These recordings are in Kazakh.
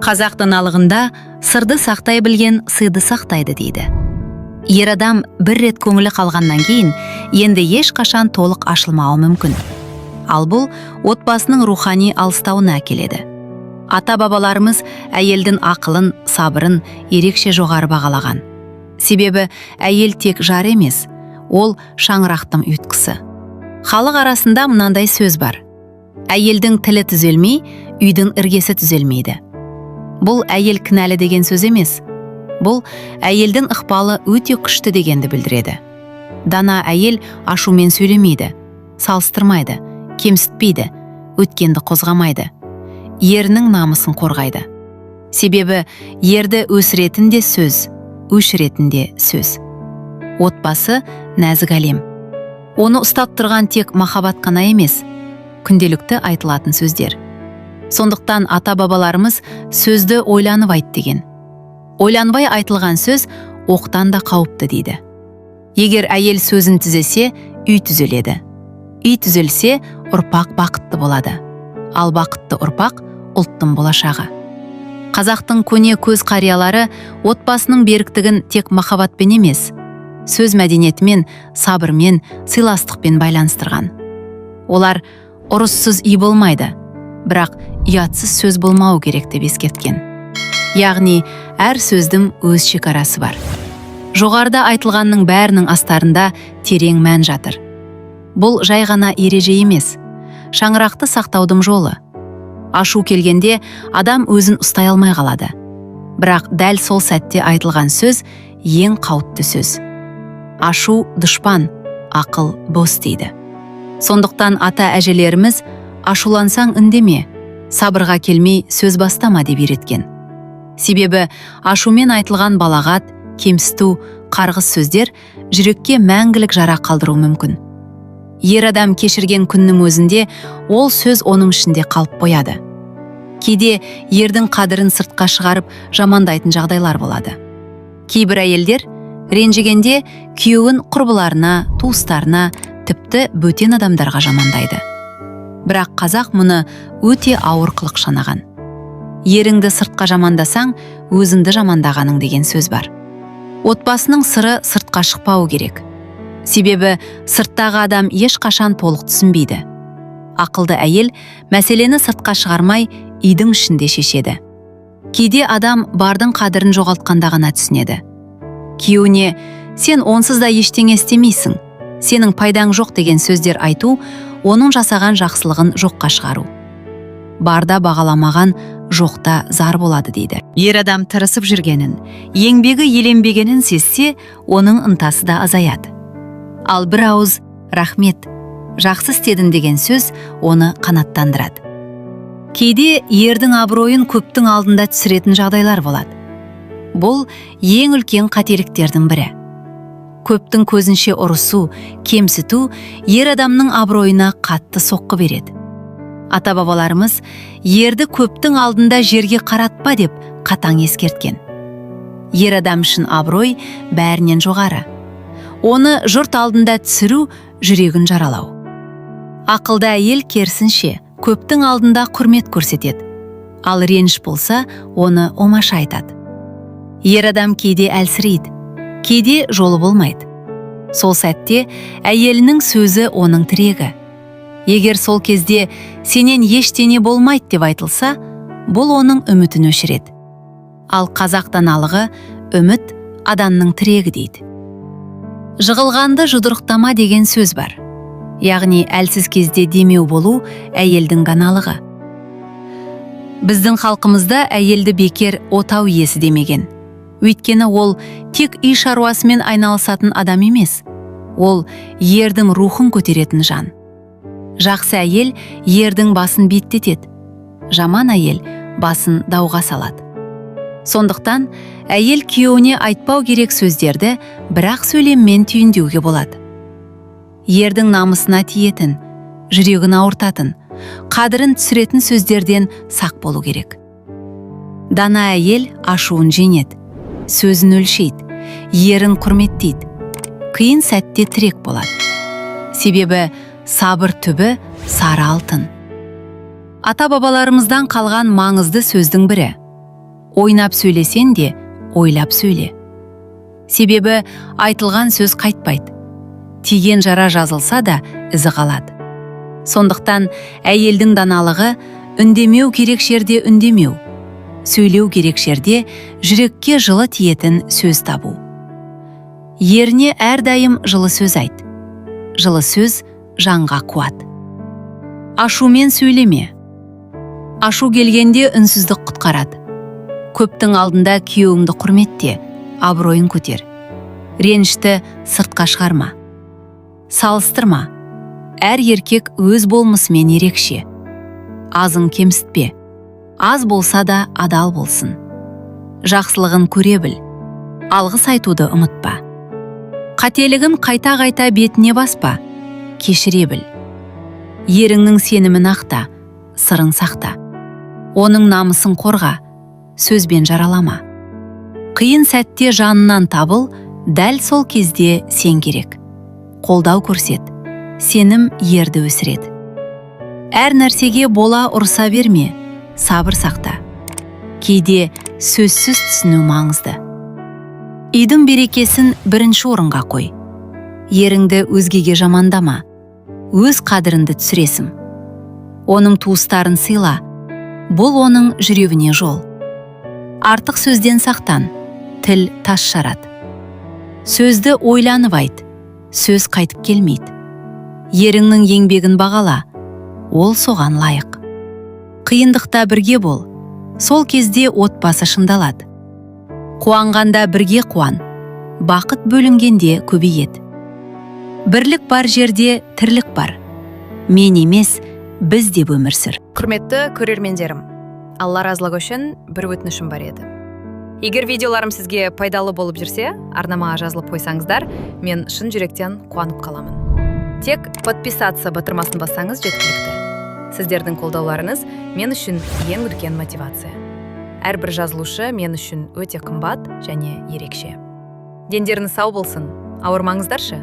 Қазақ даналығында сырды сақтай білген сыйды сақтайды дейді. Ер адам бір рет көңілі қалғаннан кейін енді ешқашан толық ашылмауы мүмкін. Ал бұл отбасының рухани алыстауына әкеледі. Ата-бабаларымыз әйелдің ақылын, сабырын ерекше жоғары бағалаған. Себебі әйел тек жар емес, ол шаңырақтың ұйытқысы. Халық арасында мынандай сөз бар: әйелдің тілі түзелмей, үйдің іргесі түзелмейді. Бұл әйел кінәлі деген сөз емес. Бұл әйелдің ықпалы өте күшті дегенді білдіреді. Дана әйел ашумен сөйлемейді, салыстырмайды, кемсітпейді, өткенді қозғамайды. Ерінің намысын қорғайды. Себебі ерді өсіретін де сөз, өшіретін де сөз. Отбасы нәзік әлем. Оны ұстап тұрған тек махаббат қана емес, күнделікті айтылатын сөздер. Сондықтан ата-бабаларымыз сөзді ойланып айт деген. Ойланбай айтылған сөз оқтан да қауіпті дейді. Егер әйел сөзін түзесе, үй түзеледі. Үй түзелсе, ұрпақ бақытты болады. Ал бақытты ұрпақ ұлттың болашағы. Қазақтың көне көз қариялары отбасының беріктігін тек махаббатпен емес, сөз мәдениетімен, сабырмен, сыйластықпен байланыстырған. Олар ұрыссыз үй болмайды, бірақ ұятсыз сөз болмау керек деп ескерткен. Яғни, әр сөздің өз шекарасы бар. Жоғарыда айтылғанның бәрінің астарында терең мән жатыр. Бұл жай ғана ереже емес, шаңырақты сақтаудың жолы. Ашу келгенде адам өзін ұстай алмай қалады. Бірақ дәл сол сәтте айтылған сөз ең қауіпті сөз. Ашу дұшпан, ақыл бос дейді. Сондықтан ата-әжелеріміз ашулансаң үндеме, сабырға келмей сөз бастама деп үйреткен. Себебі ашумен айтылған балағат, кемсіту, қарғыс сөздер жүрекке мәңгілік жара қалдыруы мүмкін. Ер адам кешірген күннің өзінде ол сөз оның ішінде қалып қояды. Кейде ердің қадірін сыртқа шығарып жамандайтын жағдайлар болады. Кейбір әйелдер ренжігенде күйеуін құрбыларына, туыстарына, тіпті бөтен адамдарға жамандайды. Бірақ қазақ мұны өте ауыр қылық санаған. Еріңді сыртқа жамандасаң, өзіңді жамандағаның деген сөз бар. Отбасының сыры сыртқа шықпауы керек. Себебі сырттағы адам ешқашан толық түсінбейді. Ақылды әйел мәселені сыртқа шығармай, үйдің ішінде шешеді. Кейде адам бардың қадірін жоғалтқанда ғана түсінеді. Күйеуіне «сен онсыз да ештеңе істемейсің, сенің пайдаң жоқ» деген сөздер айту, оның жасаған жақсылығын жоққа шығару. Барда бағаламаған жоқта зар болады дейді. Ер адам тырысып жүргенін, еңбегі еленбегенін сезсе, оның ынтасы да азаяды. Ал бір ауыз «рахмет, жақсы істедің» деген сөз оны қанаттандырады. Кейде ердің абыройын көптің алдында түсіретін жағдайлар болады. Бұл ең үлкен қателіктердің бірі. Көптің көзінше ұрысу, кемсіту ер адамның абыройына қатты соққы береді. Ата-бабаларымыз ерді көптің алдында жерге қаратпа деп қатаң ескерткен. Ер адам үшін абырой бәрінен жоғары. Оны жұрт алдында түсіру жүрегін жаралау. Ақылды әйел керісінше көптің алдында құрмет көрсетеді. Ал реніш болса, оны омаша айтады. Ер адам кейде әлсірейді, кейде жолы болмайды. Сол сәтте әйелінің сөзі оның тірегі. Егер сол кезде «сенен ештеңе болмайды» деп айтылса, бұл оның үмітін өшіреді. Ал қазақ даналығы үміт адамның тірегі дейді. Жығылғанды жұдырықтама деген сөз бар. Яғни әлсіз кезде демеу болу әйелдің даналығы. Біздің халқымызда әйелді бекер отау иесі демеген. Өйткені ол тек үй шаруасымен айналысатын адам емес. Ол ердің рухын көтеретін жан. Жақсы әйел ердің басын беттетеді. Жаман әйел басын дауға салады. Сондықтан әйел күйеуіне айтпау керек сөздерді бірақ сөйлеммен түйіндеуге болады. Ердің намысына тиетін, жүрегін ауыртатын, қадірін түсіретін сөздерден сақ болу керек. Дана әйел ашуын жеңеді, сөзін өлшейді, ерін құрметтейді. Қиын сәтте тірек болады. Себебі сабыр түбі сары алтын. Ата-бабаларымыздан қалған маңызды сөздің бірі: ойнап сөйлесен де ойлап сөйле. Себебі айтылған сөз қайтпайды. Тиген жара жазылса да ізі қалады. Сондықтан әйелдің даналығы үндемеу керек жерде үндемеу, сөйлеу керек жерде жүрекке жылы тиетін сөз табу. Еріне әрдайым жылы сөз айт. Жылы сөз жанға қуат. Ашумен сөйлеме. Ашу келгенде үнсіздік құтқарады. Көптің алдында күйеуіңді құрметте, абыройын көтер. Ренішті сыртқа шығарма. Салыстырма. Әр еркек өз болмысымен ерекше. Азын кемсітпе. Аз болса да адал болсын. Жақсылығын көре біл. Алғыс айтуды ұмытпа. Қателігін қайта-қайта бетіне баспа. Кешіре біл. Еріңнің сенімін ақта, сырың сақта. Оның намысын қорға, сөзбен жаралама. Қиын сәтте жанынан табыл, дәл сол кезде сен керек. Қолдау көрсет, сенім ерді өсіреді. Әр нәрсеге бола ұрса берме, сабыр сақта. Кейде сөзсіз түсіну маңызды. Үйдің берекесін бірінші орынға қой. Еріңді өзгеге жамандама, өз қадірінді түсіресің. Оның туыстарын сыйла, бұл оның жүрегіне жол. Артық сөзден сақтан, тіл тас жарады. Сөзді ойланып айт, сөз қайтып келмейді. Еріңнің еңбегін бағала, ол соған лайық. Қиындықта бірге бол, сол кезде отбасы шындалады. Қуанғанда бірге қуан, бақыт бөлінгенде көбейеді. Бірлік бар жерде тірлік бар. Мен емес, біз деп өмір сүр. Құрметті көрермендерім, Алла разылығы үшін бір өтінішім бар еді. Егер видеоларым сізге пайдалы болып жүрсе, арнамаға жазылып қойсаңыздар, мен шын жүректен қуанып қаламын. Тек подписаться батырмасын бассаңыз жеткілікті. Сіздердің қолдауларыңыз мен үшін ең үлкен мотивация. Әрбір жазылушы мен үшін өте қымбат және ерекше. Дендеріңіз сау болсын, ауырмаңыздаршы.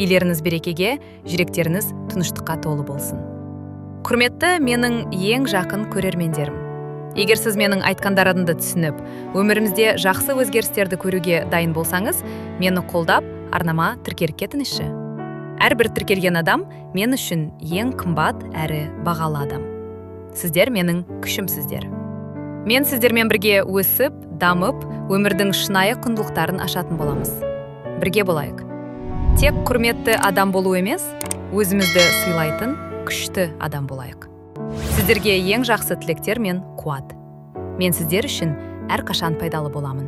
Үйлеріңіз берекеге, жүректеріңіз тыныштыққа толы болсын. Құрметті менің ең жақын көрермендерім. Егер сіз менің айтқандарымды түсініп, өмірімізде жақсы өзгерістерді көруге дайын болсаңыз, мені қолдап, арнама тіркеліп кетіңізші. Әрбір тіркелген адам мен үшін ең қымбат әрі бағалы адам. Сіздер менің күшімсіздер. Мен сіздермен бірге өсіп, дамып, өмірдің шынайы құндылықтарын ашатын боламыз. Бірге болайық. Тек құрметті адам болу емес, өзімізді сыйлайтын күшті адам болайық. Сіздерге ең жақсы тілектер мен қуат. Мен сіздер үшін әрқашан пайдалы боламын.